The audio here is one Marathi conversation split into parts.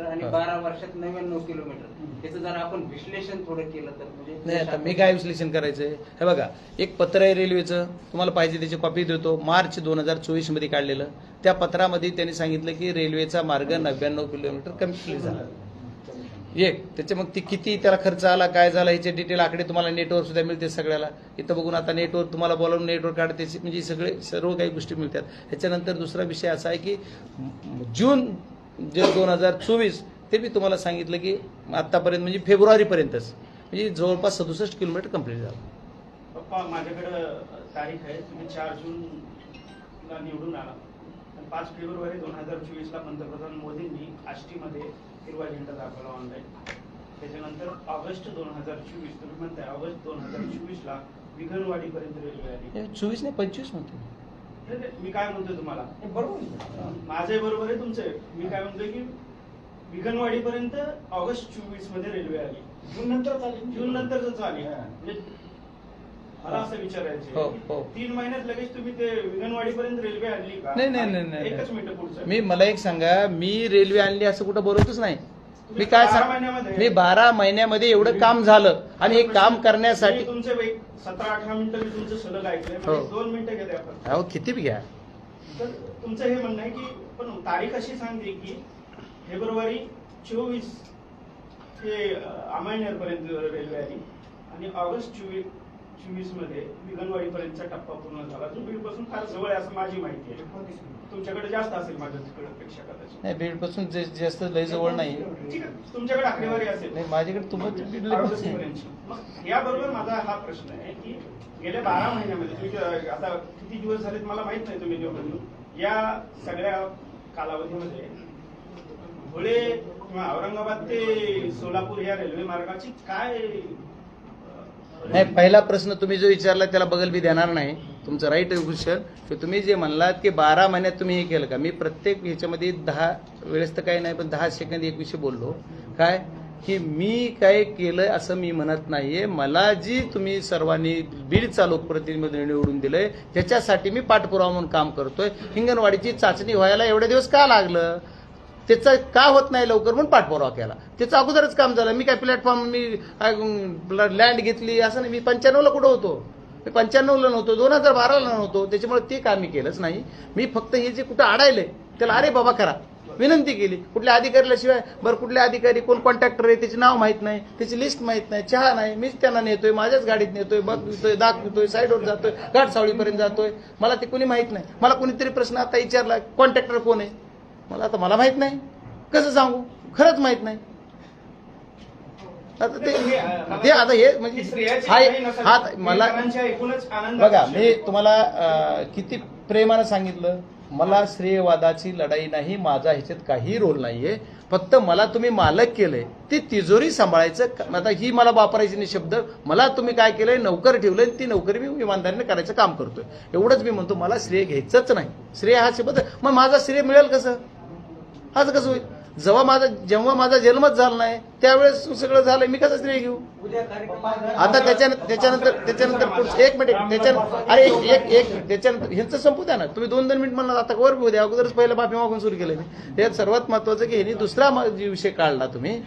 किलोमीटर आणि 12 वर्षात 99 किलोमीटर. त्याचं जर आपण विश्लेषण थोडं केलं तर म्हणजे नाही, आता मी काय विश्लेषण करायचंय, हे बघा, एक पत्र आहे रेल्वेचं, तुम्हाला पाहिजे त्याची कॉपी देतो, मार्च 2024 मध्ये काढलेलं. त्या पत्रामध्ये त्यांनी सांगितलं की रेल्वेचा मार्ग 99 किलोमीटर कंप्लीट झाला. एक त्याचे मग ती किती त्याला खर्च आला, काय झाला, ह्याचे डिटेल आकडे तुम्हाला नेटवर सुद्धा मिळते सगळ्याला. इथं बघून आता नेटवर तुम्हाला बोलावून नेटवर काढ त्याची म्हणजे सर्व काही गोष्टी मिळतात. ह्याच्यानंतर दुसरा विषय असा आहे की जून 2024 ते मी तुम्हाला सांगितलं की आतापर्यंत म्हणजे फेब्रुवारीपर्यंतच म्हणजे जवळपास 67 किलोमीटर कंप्लीट झालं. पप्पा माझ्याकडं तारीख आहे, तुम्ही 4 जूनला निवडून आला, 5 फेब्रुवारी 2024 ला पंतप्रधान मोदींनी आष्टीमध्ये हिरवा झेंडा दाखवला ऑनलाईन. त्याच्यानंतर ऑगस्ट 2024 तुम्ही म्हणताय ऑगस्ट 2024 ला विघनवाडीपर्यंत रेल्वे आली. 24 नाही 25 म्हणतो मी काय म्हणतोय तुम्हाला, बरोबर माझे बरोबर आहे तुमचे. मी काय म्हणतोय की विघनवाडीपर्यंत ऑगस्ट 24 मध्ये रेल्वे आली. जून नंतरच आली. म्हणजे मला असं हो, विचारायचं हो. 3 महिन्यात लगेच तुम्ही ते विघनवाडीपर्यंत रेल्वे आणली का? नाही. एकच मिनिट पुढचं. मी मला एक सांगा, मी रेल्वे आणली असं कुठं बोलतच नाही. मी काय 12 महिन्यामध्ये मी 12 महिन्यामध्ये एवढं काम झालं आणि हे काम करण्यासाठी तुमचे 17-18 मिनिटं मी तुमचं सलग ऐकलंय. हो. 2 मिनिटं घेते आपण. अहो किती बी घ्या. तर तुमचं हे म्हणणं आहे की पण तारीख अशी सांगते की फेब्रुवारी 24 ते अमायनेर पर्यंत रेल्वे आली आणि ऑगस्ट 24 मध्ये विघनवाडीपर्यंतचा टप्पा पूर्ण झाला, जो बीड पासून फार जवळ आहे असं माझी माहिती आहे. तुमच्याकडे जास्त असेल माझ्या पेक्षा कदाचित. नाही, बीड पासून जास्त लय जवळ नाही. ठीक आहे, तुमच्याकडे आकडेवारी असेल. नाही, माझ्याकडे तुम्हाला बीडला मग याबरोबर माझा हा प्रश्न आहे की गेल्या 12 महिन्यामध्ये तुम्ही आता किती दिवस झालेत मला माहित नाही, तुम्ही निवडून या सगळ्या कालावधीमध्ये धुळे किंवा औरंगाबाद ते सोलापूर या रेल्वे मार्गाची काय नाही, पहिला प्रश्न तुम्ही जो विचारला त्याला बगल बी देणार नाही. तुमचं राईट आहे कुशल की तुम्ही जे म्हणलात की 12 महिन्यात तुम्ही हे केलं का. मी प्रत्येक ह्याच्यामध्ये 10 वेळेस तर काही नाही, पण 10 सेकंद एक विषय बोललो काय की मी काय केलंय असं मी म्हणत नाहीये. मला जी तुम्ही सर्वांनी बीडचा लोकप्रतिनिधी निवडून दिलंय त्याच्यासाठी मी पाठपुरावा म्हणून काम करतोय. हिंगणवाडीची चाचणी व्हायला एवढे दिवस का लागलं, त्याचा का होत नाही लवकर म्हणून पाठपुरावा केला. त्याचं अगोदरच काम झालं. मी काय प्लॅटफॉर्म मी लँड घेतली असं नाही. मी 95ला कुठं होतो, मी 95ला नव्हतो, 2012ला नव्हतो. त्याच्यामुळे ते काम मी केलंच नाही. मी फक्त हे जे कुठं अडायलंय त्याला अरे बाबा करा विनंती केली. कुठल्या अधिकाऱ्याला शिवाय बरं कुठले अधिकारी कोण कॉन्ट्रॅक्टर आहे त्याचे नाव माहित नाही, त्याची लिस्ट माहित नाही, चहा नाही, मीच त्यांना नेतोय, माझ्याच गाडीत नेतोय, बघतोय, दाखवतोय, साईडवर जातोय, घाटसावळीपर्यंत जातोय. मला ते कोणी माहित नाही. मला कोणीतरी प्रश्न आता विचारला कॉन्ट्रॅक्टर कोण आहे, मला माहित नाही. कसं सांगू, खरंच माहित नाही. आता ते आता हे म्हणजे हा मला बघा, मी तुम्हाला किती प्रेमानं सांगितलं, मला श्रेयवादाची लढाई नाही, माझा ह्याच्यात काही रोल नाहीये. फक्त मला तुम्ही मालक केलंय, ती तिजोरी सांभाळायचं. आता ही मला वापरायची नाही शब्द. मला तुम्ही काय केलंय, नोकर ठेवलंय, ती नोकरी मी इमानदारीने करायचं काम करतोय. एवढंच मी म्हणतो. मला श्रेय घ्यायचंच नाही. श्रेय हा शब्द मग माझा श्रेय मिळेल कसं, असं कसं होईल. जेव्हा माझा जन्मच झाला नाही त्यावेळेस सगळं झालंय, मी कसं श्रेय घेऊ. आता त्याच्यानंतर एक मिनिट अरे एक त्याच्यानंतर ह्यांचं संपू द्या ना. तुम्ही 2 मिनिट म्हणला, आता वर घेऊ द्या. अगोदरच पहिलं माफी मागून सुरू केलं मी. त्यात सर्वात महत्वाचं की ह्यांनी दुसरा विषय काढला तुम्ही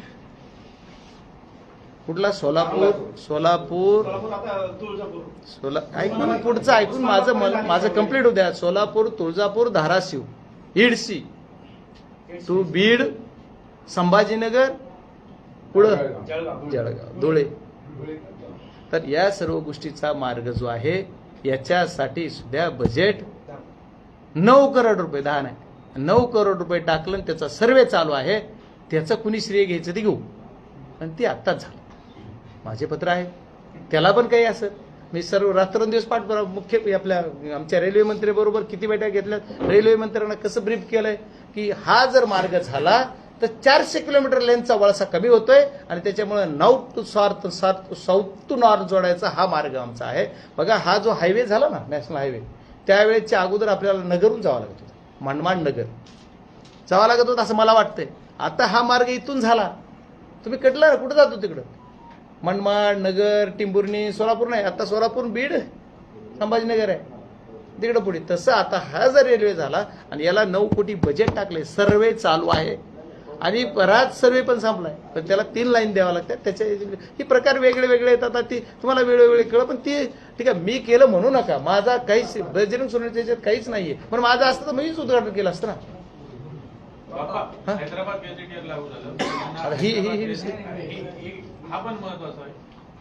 कुठला, सोलापूर ऐकून पुढचं ऐकून माझं कंप्लीट होऊ द्या. सोलापूर, तुळजापूर, धाराशिव, इडसी टू बीड, संभाजीनगर, पुढं जळगाव, धुळे. तर या सर्व गोष्टीचा मार्ग जो आहे याच्यासाठी सुद्धा बजेट 9 करोड रुपये, 10 नाही 9 करोड रुपये टाकलं. त्याचा सर्वे चालू आहे. त्याचं कुणी श्रेय घ्यायचं ते घेऊ. आणि ते आत्ताच झालं. माझे पत्र आहे, त्याला पण काही असं मी सर्व रात्रंदिवस पाठपुरावा मुख्य आपल्या आमच्या रेल्वे मंत्री बरोबर किती बैठका घेतल्यात. रेल्वे मंत्र्यांना कसं ब्रीफ केलंय की हा जर मार्ग झाला तर 400 किलोमीटर लेनचा वळसा कमी होतोय आणि त्याच्यामुळे north to south to north जोडायचा हा मार्ग आमचा आहे. बघा, हा जो हायवे झाला ना, नॅशनल हायवे, त्यावेळेच्या अगोदर आपल्याला नगरहून जावं लागत होतं, मनमाड नगर जावं लागत होतं असं मला वाटतंय. आता हा मार्ग इथून झाला, तुम्ही कटला ना, कुठं जातो तिकडं, मनमाड, नगर, टिंबुर्णी, सोलापूर नाही, आता सोलापूर, बीड, संभाजीनगर आहे तिकडं पुढे. तसं आता हा जर रेल्वे झाला आणि याला 9 कोटी बजेट टाकले, सर्वे चालू आहे. आणि बराच सर्वे पण संपलाय, पण त्याला 3 लाईन द्यावा लागतात. त्याच्या ही प्रकार वेगळे वेगळे येतात. ती तुम्हाला वेळोवेळी कळलं, पण ती ठीक आहे मी केलं म्हणू नका. माझा काहीच बजरंग सोनवणे त्याच्यात काहीच नाहीये, पण माझं असतं तर मीच उद्घाटन केलं असतं ना. बाप्पा, हैदराबाद गॅझेटियर लागू झालं. आता ही हा पण महत्वाचा आहे.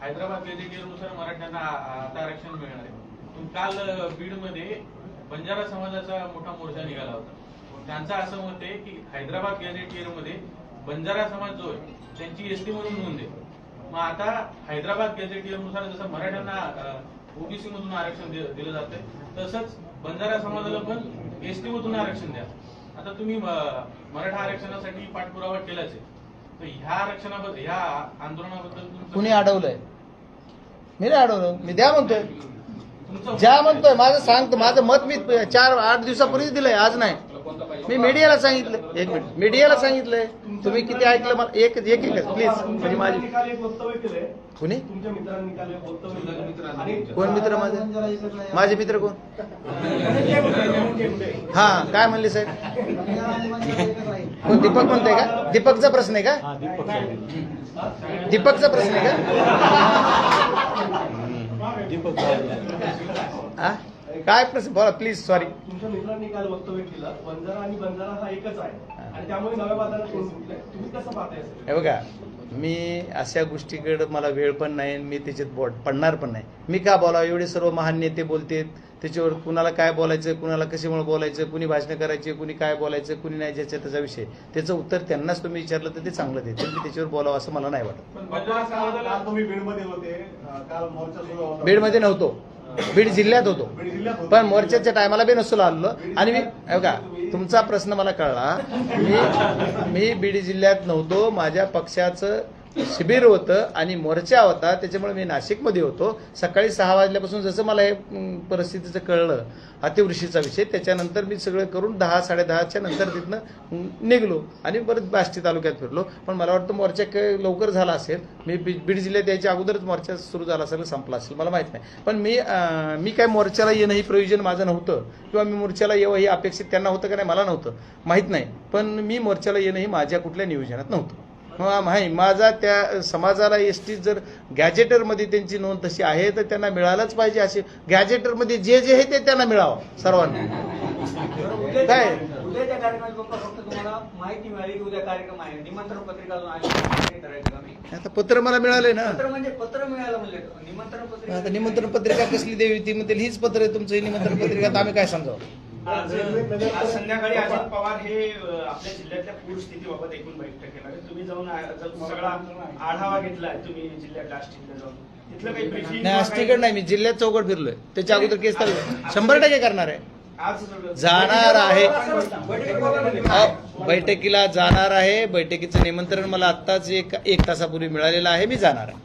हैदराबाद गॅझेटियर नुसार मराठ्यांना आता आरक्षण मिळणार आहे. पण काल बीडमध्ये बंजारा समाजाचा मोठा मोर्चा निघाला होता. त्यांचं असं मत आहे की हैदराबाद गॅझेटियर मध्ये बंजारा समाज जो आहे त्यांची एसटी म्हणून नोंद आहे. मग आता हैदराबाद गॅझेटियर नुसार जसं मराठ्यांना ओबीसी मधून आरक्षण दिलं जातंय, तसंच बंजारा समाजाला पण एसटी मधून आरक्षण द्या. आता तुम्ही मराठा आरक्षणासाठी पाठपुरावा केलाच आहे, तर ह्या आरक्षणाबद्दल, ह्या आंदोलनाबद्दल कुणी अडवलंय? मी नाही अडवलं, मी द्या म्हणतोय, ज्या म्हणतोय. माझं सांगतो, माझं मत मी 4-8 दिवसापूर्वीच दिलंय, आज नाही. मी मीडियाला सांगितलं, 1 मिनिट, मीडियाला सांगितलंय. तुम्ही किती ऐकलं मला एक प्लीज. म्हणजे माझी वक्तव्य केलंय कुणी तुमच्या मित्रांनी काल वक्तव्य. कोण मित्र माझे मित्र कोण? हा काय म्हणले साहेब? कोण दीपक म्हणतोय का? दीपकचा प्रश्न आहे का? दीपकचा प्रश्न आहे का? काय प्रश्न बोला प्लीज. सॉरी. तुमच्या मित्रांनी काल वक्तव्य केलं बंजारा आणि बंजारा हा एकच आहे आणि त्यामुळे नव्या बाजारात कोण सुटलंय. तुम्ही कसं पाहताय? हे बघा, मी अशा गोष्टीकडे मला वेळ पण नाही, मी त्याच्यात पडणार पण नाही. मी का बोलावं? एवढे सर्व महान नेते बोलतेत, त्याच्यावर कुणाला काय बोलायचं, कुणाला कशामुळे बोलायचं, कुणी भाषणं करायचे, कुणी काय बोलायचं, कुणी नाही, ज्याचा त्याचा विषय. त्याचं उत्तर त्यांनाच तुम्ही विचारलं तर ते चांगलं देते. मी त्याच्यावर बोलावं असं मला नाही वाटत. पण बंजारा समाजाला तुम्ही बीडमध्ये होते, काल मोर्चा सुरू होता. बीडमध्ये नव्हतो, बीड जिल्ह्यात होतो, पण मोर्चाच्या टायमाला बी नसून आलो. आणि मी बघा, तुमचा प्रश्न मला कळला. मी बीड जिल्ह्यात नव्हतो, माझ्या पक्षाचं शिबिर होतं आणि मोर्चा होता, त्याच्यामुळे मी नाशिकमध्ये होतो. सकाळी 6 वाजल्यापासून जसं मला हे परिस्थितीचं कळलं, अतिवृष्टीचा विषय, त्याच्यानंतर मी सगळं करून 10-10:30च्या नंतर तिथनं निघलो आणि परत बाष्टी तालुक्यात फिरलो. पण मला वाटतं मोर्चा लवकर झाला असेल. मी बीड जिल्ह्यात यायच्या अगोदरच मोर्चा सुरू झाला असेल, संपला असेल, मला माहित नाही. पण मी काय मोर्चाला येणं ही प्रयोजन माझं नव्हतं, किंवा मी मोर्चाला येवं ही अपेक्षित त्यांना होतं का नाही मला नव्हतं माहित नाही. पण मी मोर्चाला येणं ही माझ्या कुठल्या नियोजनात नव्हतं. माझा त्या समाजाला एसटी जर गॅजेटरमध्ये त्यांची नोंद तशी आहे तर त्यांना मिळालंच पाहिजे. असे गॅजेटरमध्ये जे आहे ते त्यांना मिळावं सर्वांना. काय उद्याच्या कार्यक्रमाची फक्त तुम्हाला माहिती मिळाली की उद्या कार्यक्रम आहे, निमंत्रण पत्रिका आता पत्र मला मिळालंय ना. म्हणजे पत्र मिळालं म्हणजे निमंत्रण पत्रिका. आता निमंत्रण पत्रिका कसली द्यावी? ती म्हणतील हीच पत्र आहे तुमचं, ही निमंत्रण पत्रिका. तर आम्ही काय समजावं? आज संध्याकाळी अजित पवार हे आपल्या जिल्ह्यातल्या पूरस्थितीबाबत एकूण बैठक घेणार. तुम्ही जाऊन सगळा आढावा घेतलाय तुम्ही जिल्ह्यातल्या आष्टीकडे जाऊन, तिथलं काही ब्रीफिंग? नाही, आष्टीकडे नाही, मी जिल्ह्यात चौकट फिरलोय. त्याच्या अगोदर केस चालू 100% करणार आहे, जाणार आहे, बैठकीला जाणार आहे. बैठकीचं निमंत्रण मला आत्ताच 1 तासापूर्वी मिळालेलं आहे, मी जाणार आहे.